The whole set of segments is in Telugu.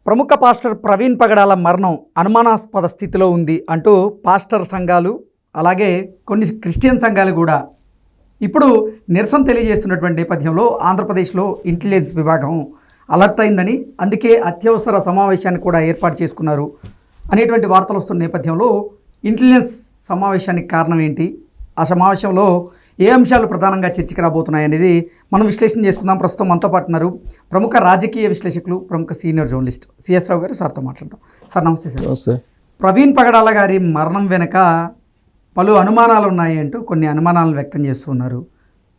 ప్రముఖ పాస్టర్ ప్రవీణ్ పగడాల మరణం అనుమానాస్పద స్థితిలో ఉంది అంటూ పాస్టర్ సంఘాలు అలాగే కొన్ని క్రిస్టియన్ సంఘాలు కూడా ఇప్పుడు నిరసన తెలియజేస్తున్నటువంటి నేపథ్యంలో ఆంధ్రప్రదేశ్లో ఇంటెలిజెన్స్ విభాగం అలర్ట్ అయిందని, అందుకే అత్యవసర సమావేశాన్ని కూడా ఏర్పాటు చేసుకున్నారు అనేటువంటి వార్తలు వస్తున్న నేపథ్యంలో ఇంటెలిజెన్స్ సమావేశానికి కారణం ఏంటి, ఆ సమావేశంలో ఏ అంశాలు ప్రధానంగా చర్చకు రాబోతున్నాయి అనేది మనం విశ్లేషణ చేసుకుందాం. ప్రస్తుతం మనతో పాటు ఉన్నారు ప్రముఖ రాజకీయ విశ్లేషకులు, ప్రముఖ సీనియర్ జర్నలిస్ట్ సిఎస్ రావు గారు. సార్తో మాట్లాడదాం. సార్ నమస్తే. సార్, ప్రవీణ్ పగడాల గారి మరణం వెనుక పలు అనుమానాలు ఉన్నాయి అంటూ కొన్ని అనుమానాలను వ్యక్తం చేస్తున్నారు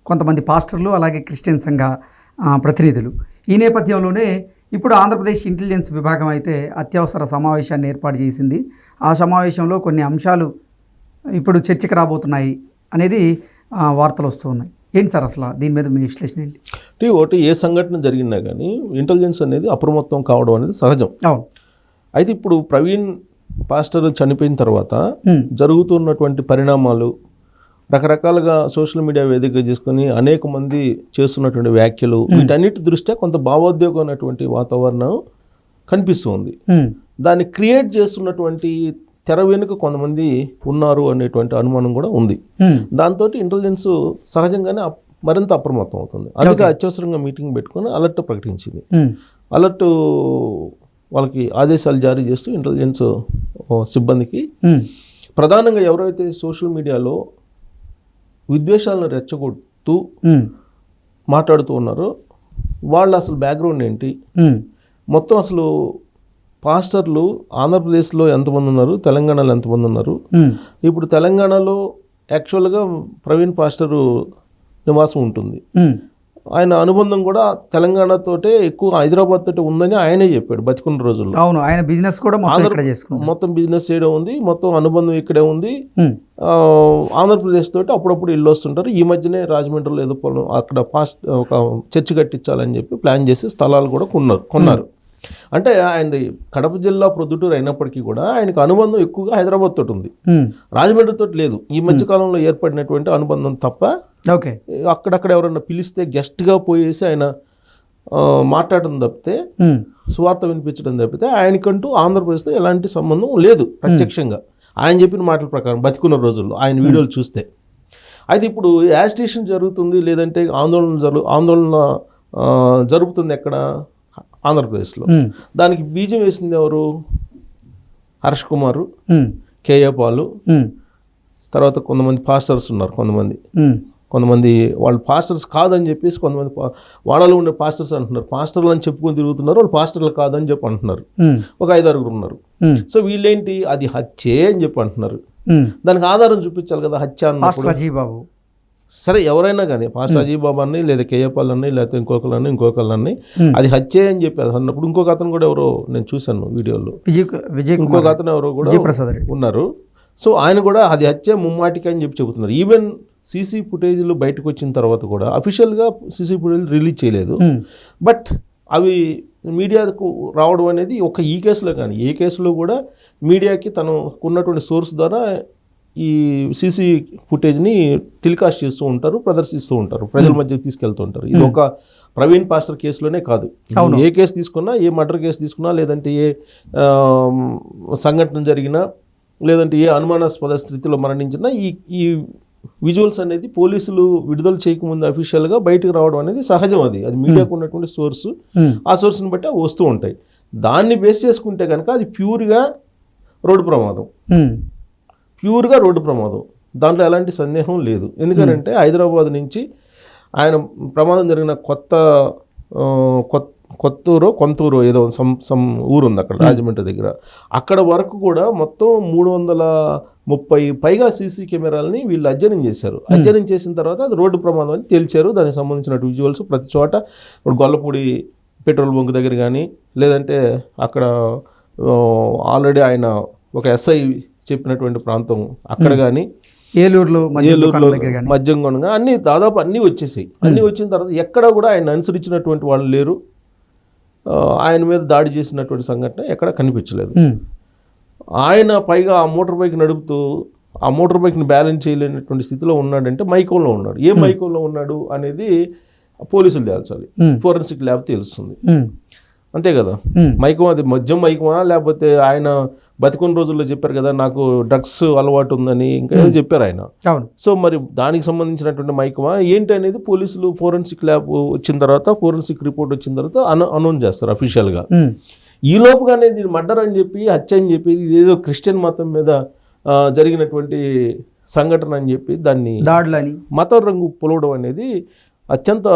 కొంతమంది పాస్టర్లు అలాగే క్రిస్టియన్ సంఘ ప్రతినిధులు. ఈ నేపథ్యంలోనే ఇప్పుడు ఆంధ్రప్రదేశ్ ఇంటెలిజెన్స్ విభాగం అయితే అత్యవసర సమావేశాన్ని ఏర్పాటు చేసింది. ఆ సమావేశంలో కొన్ని అంశాలు ఇప్పుడు చర్చకు రాబోతున్నాయి అనేది వార్తలు వస్తూ ఉన్నాయి. ఏంటి సార్ అసలు దీని మీద మీ విశ్లేషణ ఏంటి? ఒకటి ఏ సంఘటన జరిగినా కానీ ఇంటెలిజెన్స్ అనేది అప్రమత్తం కావడం అనేది సహజం. అవును. అయితే ఇప్పుడు ప్రవీణ్ పాస్టర్ చనిపోయిన తర్వాత జరుగుతున్నటువంటి పరిణామాలు రకరకాలుగా సోషల్ మీడియా వేదిక చేసుకొని అనేక మంది చేస్తున్నటువంటి వ్యాఖ్యలు వీటన్నిటి దృష్ట్యా కొంత భావోద్వేగమైనటువంటి వాతావరణం కనిపిస్తుంది. దాన్ని క్రియేట్ చేస్తున్నటువంటి తెర వెనుక కొంతమంది ఉన్నారు అనేటువంటి అనుమానం కూడా ఉంది. దాంతో ఇంటెలిజెన్స్ సహజంగానే మరింత అప్రమత్తం అవుతుంది. అందుకే అత్యవసరంగా మీటింగ్ పెట్టుకొని అలర్ట్ ప్రకటించింది. అలర్ట్ వాళ్ళకి ఆదేశాలు జారీ చేస్తూ ఇంటెలిజెన్స్ సిబ్బందికి ప్రధానంగా ఎవరైతే సోషల్ మీడియాలో విద్వేషాలను రెచ్చగొడుతూ మాట్లాడుతూ ఉన్నారో వాళ్ళు అసలు బ్యాక్గ్రౌండ్ ఏంటి, మొత్తం అసలు పాస్టర్లు ఆంధ్రప్రదేశ్లో ఎంతమంది ఉన్నారు, తెలంగాణలో ఎంతమంది ఉన్నారు. ఇప్పుడు తెలంగాణలో యాక్చువల్గా ప్రవీణ్ పాస్టరు నివాసం ఉంటుంది. ఆయన అనుబంధం కూడా తెలంగాణతోటే ఎక్కువ, హైదరాబాద్ తోటే ఉందని ఆయనే చెప్పాడు బతికున్న రోజుల్లో. అవును, ఆయన బిజినెస్ కూడా మొత్తం బిజినెస్ చేయడం ఉంది, మొత్తం అనుబంధం ఇక్కడే ఉంది. ఆంధ్రప్రదేశ్ తోటి అప్పుడప్పుడు ఇల్లు వస్తుంటారు. ఈ మధ్యనే రాజమండ్రిలో ఏదో అక్కడ ఒక చర్చి కట్టించాలని చెప్పి ప్లాన్ చేసి స్థలాలు కూడా కొన్నారు. అంటే ఆయన కడప జిల్లా ప్రొద్దుటూరు అయినప్పటికీ కూడా ఆయనకు అనుబంధం ఎక్కువగా హైదరాబాద్ తోటి ఉంది, రాజమండ్రి తోటి లేదు. ఈ మధ్యకాలంలో ఏర్పడినటువంటి అనుబంధం తప్ప అక్కడక్కడ ఎవరైనా పిలిస్తే గెస్ట్గా పోయేసి ఆయన మాట్లాడడం తప్పితే, సువార్త వినిపించడం తప్పితే ఆయనకంటూ ఆంధ్రప్రదేశ్తో ఎలాంటి సంబంధం లేదు ప్రత్యక్షంగా. ఆయన చెప్పిన మాటల ప్రకారం బతికున్న రోజుల్లో ఆయన వీడియోలు చూస్తే. అయితే ఇప్పుడు యాజిటేషన్ జరుగుతుంది, లేదంటే ఆందోళన జరుగుతుంది ఎక్కడ, ఆంధ్రప్రదేశ్లో. దానికి బీజం వేసింది ఎవరు? హర్ష్ కుమారు, కేఏ పాలు, తర్వాత కొంతమంది పాస్టర్స్ ఉన్నారు. కొంతమంది వాళ్ళు పాస్టర్స్ కాదని చెప్పేసి కొంతమంది వాడలో ఉండే పాస్టర్స్ అంటున్నారు. పాస్టర్లు అని చెప్పుకొని తిరుగుతున్నారు, వాళ్ళు పాస్టర్లు కాదని చెప్పి అంటున్నారు. ఒక 5-6 ఉన్నారు. సో వీళ్ళేంటి, అది హత్యే అని చెప్పి అంటున్నారు. దానికి ఆధారం చూపించాలి కదా హత్య అన్నప్పుడు. సరే, ఎవరైనా కానీ పాస్టర్ అజయ్ బాబు అన్ని, లేదా కేఏపాల్ అన్ని, లేకపోతే ఇంకొకళ్ళని అది హత్యే అని చెప్పి అన్నప్పుడు ఇంకొక అతను కూడా ఎవరో నేను చూశాను వీడియోలో, ఇంకొక అతను ఎవరో కూడా ఉన్నారు. సో ఆయన కూడా అది హత్య ముమ్మాటికి అని చెప్పి చెబుతున్నారు. ఈవెన్ సీసీ ఫుటేజ్లు బయటకు వచ్చిన తర్వాత కూడా అఫీషియల్గా సీసీ ఫుటేజ్ రిలీజ్ చేయలేదు. బట్ అవి మీడియాకు రావడం అనేది ఈ కేసులో కానీ ఏ కేసులో కూడా మీడియాకి తనకున్నటువంటి సోర్స్ ద్వారా ఈ సీసీ ఫుటేజ్ని టెలికాస్ట్ చేస్తూ ఉంటారు, ప్రదర్శిస్తూ ఉంటారు, ప్రజల మధ్యకి తీసుకెళ్తూ ఉంటారు. ఇది ఒక ప్రవీణ్ పాస్టర్ కేసులోనే కాదు, ఏ కేసు తీసుకున్నా, ఏ మర్డర్ కేసు తీసుకున్నా, లేదంటే ఏ సంఘటన జరిగినా, లేదంటే ఏ అనుమానాస్పద స్థితిలో మరణించినా ఈ విజువల్స్ అనేది పోలీసులు విడుదల చేయకముందు అఫీషియల్గా బయటకు రావడం అనేది సహజం. అది మీడియాకు ఉన్నటువంటి సోర్సు, ఆ సోర్స్ని బట్టి అవి వస్తూ ఉంటాయి. దాన్ని బేస్ చేసుకుంటే కనుక అది ప్యూర్గా రోడ్డు ప్రమాదం, దాంట్లో ఎలాంటి సందేహం లేదు. ఎందుకంటే హైదరాబాద్ నుంచి ఆయన ప్రమాదం జరిగిన కొంతూరు ఏదో సమ్ ఊరు ఉంది అక్కడ రాజమండ్రి దగ్గర, అక్కడ వరకు కూడా మొత్తం 330 పైగా సీసీ కెమెరాలని వీళ్ళు అధ్యయనం చేశారు. అధ్యయనం చేసిన తర్వాత అది రోడ్డు ప్రమాదం అని తేల్చారు. దానికి సంబంధించిన విజువల్స్ ప్రతి చోట, ఇప్పుడు గొల్లపూడి పెట్రోల్ బంక్ దగ్గర కానీ, లేదంటే అక్కడ ఆల్రెడీ ఆయన ఒక ఎస్ఐ చెప్పినటువంటి ప్రాంతం అక్కడ కానీ, ఏలూరులో మద్యంగొండ అన్ని దాదాపు అన్నీ వచ్చేసాయి. అన్నీ వచ్చిన తర్వాత ఎక్కడ కూడా ఆయన అనుసరించినటువంటి వాళ్ళు లేరు, ఆయన మీద దాడి చేసినటువంటి సంఘటన ఎక్కడ కనిపించలేదు. ఆయన పైగా ఆ మోటార్ బైక్ నడుపుతూ ఆ మోటార్ బైక్ని బ్యాలెన్స్ చేయలేనటువంటి స్థితిలో ఉన్నాడంటే మైకంలో ఉన్నాడు. ఏ మైకంలో ఉన్నాడు అనేది పోలీసులు తేల్చాలి, ఫోరెన్సిక్ ల్యాబ్ తెలుస్తుంది. అంతే కదా, మైకం అది మద్యం మైకమా లేకపోతే ఆయన బతికున్న రోజుల్లో చెప్పారు కదా నాకు డ్రగ్స్ అలవాటు ఉందని, ఇంకా ఏదో చెప్పారు ఆయన. సో మరి దానికి సంబంధించినటువంటి మైకమా ఏంటి అనేది పోలీసులు ఫోరెన్సిక్ ల్యాబ్ వచ్చిన తర్వాత, ఫోరెన్సిక్ రిపోర్ట్ వచ్చిన తర్వాత అనౌన్స్ చేస్తారు అఫీషియల్గా. ఈ లోపుగానే దీన్ని మర్డర్ అని చెప్పి, హత్య అని చెప్పి, ఇదేదో క్రిస్టియన్ మతం మీద జరిగినటువంటి సంఘటన అని చెప్పి దాన్ని మతం రంగు పొలవడం అనేది అత్యంత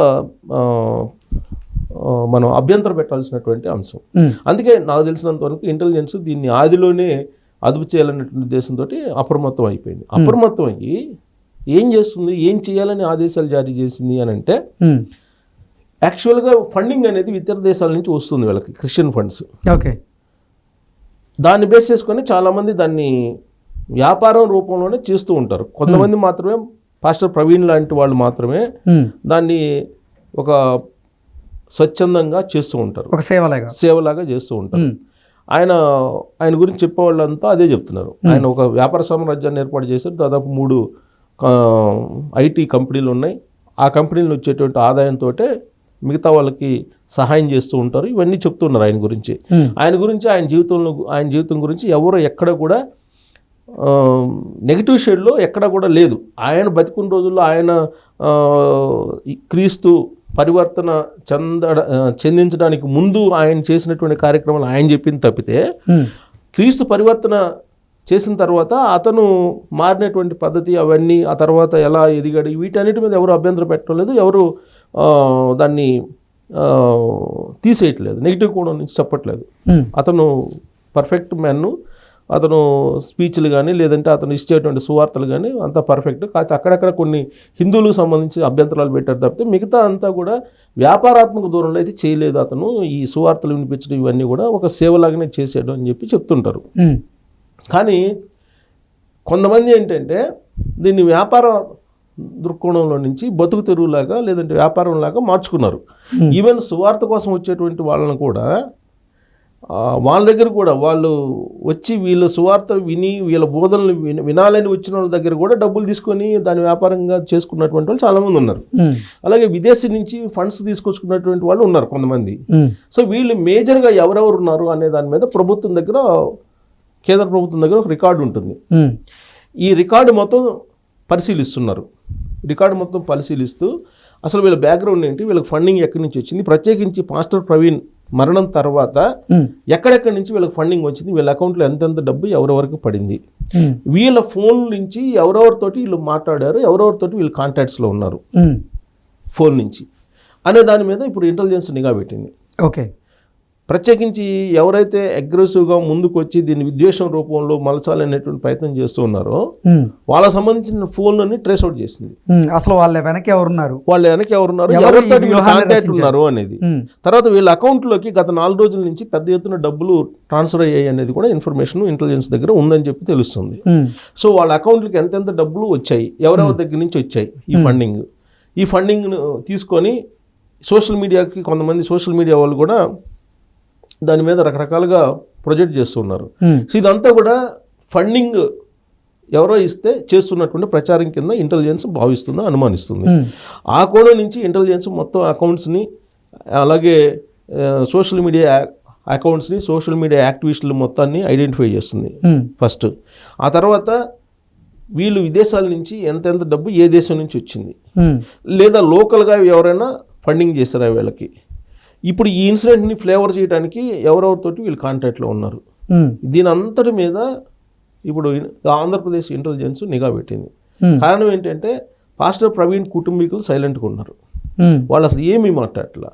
మనం అభ్యంతరం పెట్టాల్సినటువంటి అంశం. అందుకే నాకు తెలిసినంత వరకు ఇంటెలిజెన్స్ దీన్ని ఆదిలోనే అదుపు చేయాలనేటువంటి ఉద్దేశంతో అప్రమత్తం అయిపోయింది. అప్రమత్తం అయ్యి ఏం చేస్తుంది, ఏం చేయాలని ఆదేశాలు జారీ చేసింది అని అంటే, యాక్చువల్గా ఫండింగ్ అనేది ఇతర దేశాల నుంచి వస్తుంది వీళ్ళకి, క్రిస్టియన్ ఫండ్స్. ఓకే, దాన్ని బేస్ చేసుకొని చాలామంది దాన్ని వ్యాపారం రూపంలోనే చేస్తూ ఉంటారు. కొంతమంది మాత్రమే, పాస్టర్ ప్రవీణ్ లాంటి వాళ్ళు మాత్రమే దాన్ని ఒక స్వచ్ఛందంగా చేస్తూ ఉంటారు, ఒక సేవలాగా చేస్తూ ఉంటారు. ఆయన గురించి చెప్పేవాళ్ళంతా అదే చెప్తున్నారు. ఆయన ఒక వ్యాపార సామ్రాజ్యాన్ని ఏర్పాటు చేశారు. దాదాపు 3 ఐటీ కంపెనీలు ఉన్నాయి. ఆ కంపెనీలు వచ్చేటువంటి ఆదాయంతో మిగతా వాళ్ళకి సహాయం చేస్తూ ఉంటారు. ఇవన్నీ చెప్తున్నారు ఆయన గురించి. ఆయన జీవితం గురించి ఎవరు ఎక్కడ కూడా నెగిటివ్ షేడ్లో ఎక్కడ కూడా లేదు. ఆయన బతికున్న రోజుల్లో ఆయన క్రీస్తు పరివర్తన చెందించడానికి ముందు ఆయన చేసినటువంటి కార్యక్రమాలు ఆయన చెప్పింది తప్పితే, క్రీస్తు పరివర్తన చేసిన తర్వాత అతను మారినటువంటి పద్ధతి అవన్నీ, ఆ తర్వాత ఎలా ఎదిగాడు, వీటన్నిటి మీద ఎవరు అభ్యంతరం పెట్టడం లేదు, ఎవరు దాన్ని తీసేయట్లేదు, నెగిటివ్ కోణం నుంచి చెప్పట్లేదు. అతను పర్ఫెక్ట్ మ్యాన్, అతను స్పీచ్లు కానీ లేదంటే అతను ఇచ్చేటువంటి సువార్తలు కానీ అంతా పర్ఫెక్ట్. కాకపోతే అక్కడక్కడ కొన్ని హిందువులకు సంబంధించి అభ్యంతరాలు పెట్టారు తప్పితే మిగతా అంతా కూడా వ్యాపారాత్మక దూరంలో అయితే చేయలేదు. అతను ఈ సువార్తలు వినిపించడం ఇవన్నీ కూడా ఒక సేవలాగానే చేసాడు అని చెప్పి చెప్తుంటారు. కానీ కొంతమంది ఏంటంటే దీన్ని వ్యాపార దృక్కోణంలో నుంచి బతుకు తెరువులాగా లేదంటే వ్యాపారంలాగా మార్చుకున్నారు. ఈవెన్ సువార్త కోసం వచ్చేటువంటి వాళ్ళని కూడా వాళ్ళ దగ్గర కూడా వాళ్ళు వచ్చి వీళ్ళ సువార్త విని వీళ్ళ బోధనలు వినాలని వచ్చిన వాళ్ళ దగ్గర కూడా డబ్బులు తీసుకొని దాని వ్యాపారంగా చేసుకున్నటువంటి వాళ్ళు చాలామంది ఉన్నారు. అలాగే విదేశీ నుంచి ఫండ్స్ తీసుకొచ్చుకున్నటువంటి వాళ్ళు ఉన్నారు కొంతమంది. సో వీళ్ళు మేజర్గా ఎవరెవరు ఉన్నారు అనే దాని మీద ప్రభుత్వం దగ్గర, కేంద్ర ప్రభుత్వం దగ్గర ఒక రికార్డు ఉంటుంది. ఈ రికార్డు మొత్తం పరిశీలిస్తున్నారు. రికార్డు మొత్తం పరిశీలిస్తూ అసలు వీళ్ళ బ్యాక్గ్రౌండ్ ఏంటి, వీళ్ళకి ఫండింగ్ ఎక్కడి నుంచి వచ్చింది, ప్రత్యేకించి పాస్టర్ ప్రవీణ్ మరణం తర్వాత ఎక్కడెక్కడి నుంచి వీళ్ళకి ఫండింగ్ వచ్చింది, వీళ్ళ అకౌంట్లో ఎంతెంత డబ్బు ఎవరెవరికి పడింది, వీళ్ళ ఫోన్ నుంచి ఎవరెవరితోటి వీళ్ళు మాట్లాడారు, ఎవరెవరితోటి వీళ్ళు కాంటాక్ట్స్లో ఉన్నారు ఫోన్ నుంచి అనే దాని మీద ఇప్పుడు ఇంటెలిజెన్స్ నిఘా పెట్టింది. ఓకే, ప్రత్యేకించి ఎవరైతే అగ్రెసివ్గా ముందుకు వచ్చి దీన్ని విద్వేషం రూపంలో మలచాలనేటువంటి ప్రయత్నం చేస్తూ ఉన్నారో వాళ్ళకి సంబంధించిన ఫోన్లని ట్రేస్ అవుట్ చేసింది. అసలు వాళ్ళ వెనక ఎవరున్నారు, ఎవరితో కాంటాక్ట్ ఉన్నారు అనేది. తర్వాత వీళ్ళ అకౌంట్లోకి గత 4 రోజుల నుంచి పెద్ద ఎత్తున డబ్బులు ట్రాన్స్ఫర్ అయ్యాయి అనేది కూడా ఇన్ఫర్మేషన్ ఇంటెలిజెన్స్ దగ్గర ఉందని చెప్పి తెలుస్తుంది. సో వాళ్ళ అకౌంట్లకి ఎంతెంత డబ్బులు వచ్చాయి, ఎవరెవరి దగ్గర నుంచి వచ్చాయి ఈ ఫండింగ్ను తీసుకొని సోషల్ మీడియాకి, కొంతమంది సోషల్ మీడియా వాళ్ళు కూడా దాని మీద రకరకాలుగా ప్రొజెక్ట్ చేస్తున్నారు. సో ఇదంతా కూడా ఫండింగ్ ఎవరో ఇస్తే చేస్తున్నటువంటి ప్రచారం కింద ఇంటెలిజెన్స్ భావిస్తుందో అనుమానిస్తుంది. ఆ కోణం నుంచి ఇంటెలిజెన్స్ మొత్తం అకౌంట్స్ని, అలాగే సోషల్ మీడియా అకౌంట్స్ని, సోషల్ మీడియా యాక్టివిస్టులు మొత్తాన్ని ఐడెంటిఫై చేస్తుంది ఫస్ట్. ఆ తర్వాత వీళ్ళు విదేశాల నుంచి ఎంతెంత డబ్బు ఏ దేశం నుంచి వచ్చింది, లేదా లోకల్గా ఎవరైనా ఫండింగ్ చేస్తారా వీళ్ళకి. ఇప్పుడు ఈ ఇన్సిడెంట్ని ఫ్లేవర్ చేయడానికి ఎవరెవరితోటి వీళ్ళు కాంటాక్ట్లో ఉన్నారు. దీని అంతటి మీద ఇప్పుడు ఆంధ్రప్రదేశ్ ఇంటెలిజెన్స్ నిఘా పెట్టింది. కారణం ఏంటంటే పాస్టర్ ప్రవీణ్ కుటుంబీకులు సైలెంట్గా ఉన్నారు. వాళ్ళు అసలు ఏమీ మాట్లాడట్లా.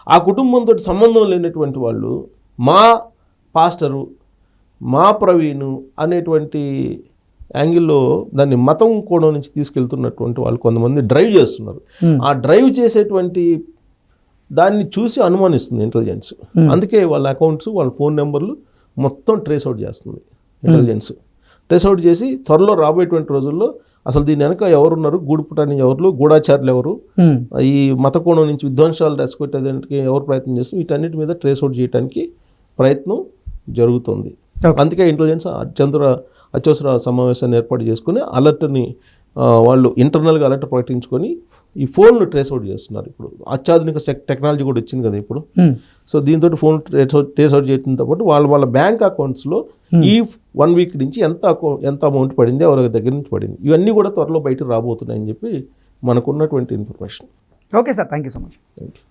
ఆ కుటుంబంతో సంబంధం లేనటువంటి వాళ్ళు మా పాస్టరు, మా ప్రవీణ్ అనేటువంటి యాంగిల్లో దాన్ని మతం కోణం నుంచి తీసుకెళ్తున్నటువంటి వాళ్ళు కొంతమంది డ్రైవ్ చేస్తున్నారు. ఆ డ్రైవ్ చేసేటువంటి దాన్ని చూసి అనుమానిస్తుంది ఇంటెలిజెన్స్. అందుకే వాళ్ళ అకౌంట్స్, వాళ్ళ ఫోన్ నెంబర్లు మొత్తం ట్రేస్ అవుట్ చేస్తుంది ఇంటెలిజెన్స్. ట్రేస్ అవుట్ చేసి త్వరలో రాబోయేటువంటి రోజుల్లో అసలు దీని వెనక ఎవరున్నారు, గూడుపుటాని ఎవరు, గూఢాచారులు ఎవరు, ఈ మత కోణం నుంచి విధ్వంసాలు రెస్పెట్టేదానికి ఎవరు ప్రయత్నం చేస్తారు, వీటన్నిటి మీద ట్రేస్ అవుట్ చేయడానికి ప్రయత్నం జరుగుతుంది. అందుకే ఇంటెలిజెన్స్ అత్యవసర సమావేశాన్ని ఏర్పాటు చేసుకుని అలర్ట్ని వాళ్ళు ఇంటర్నల్గా అలర్ట్ ప్రకటించుకొని ఈ ఫోన్లు ట్రేస్ అవుట్ చేస్తున్నారు. ఇప్పుడు అత్యాధునిక టెక్నాలజీ కూడా వచ్చింది కదా ఇప్పుడు. సో దీంతో ఫోన్ ట్రేస్ అవుట్ చేయడంతో పాటు వాళ్ళ బ్యాంక్ అకౌంట్స్లో ఈ 1 వీక్ నుంచి ఎంత అమౌంట్ పడింది, ఎవరి దగ్గర నుంచి పడింది, ఇవన్నీ కూడా త్వరలో బయటకు రాబోతున్నాయని చెప్పి మనకున్నటువంటి information. Okay sir, thank you so much. Thank you.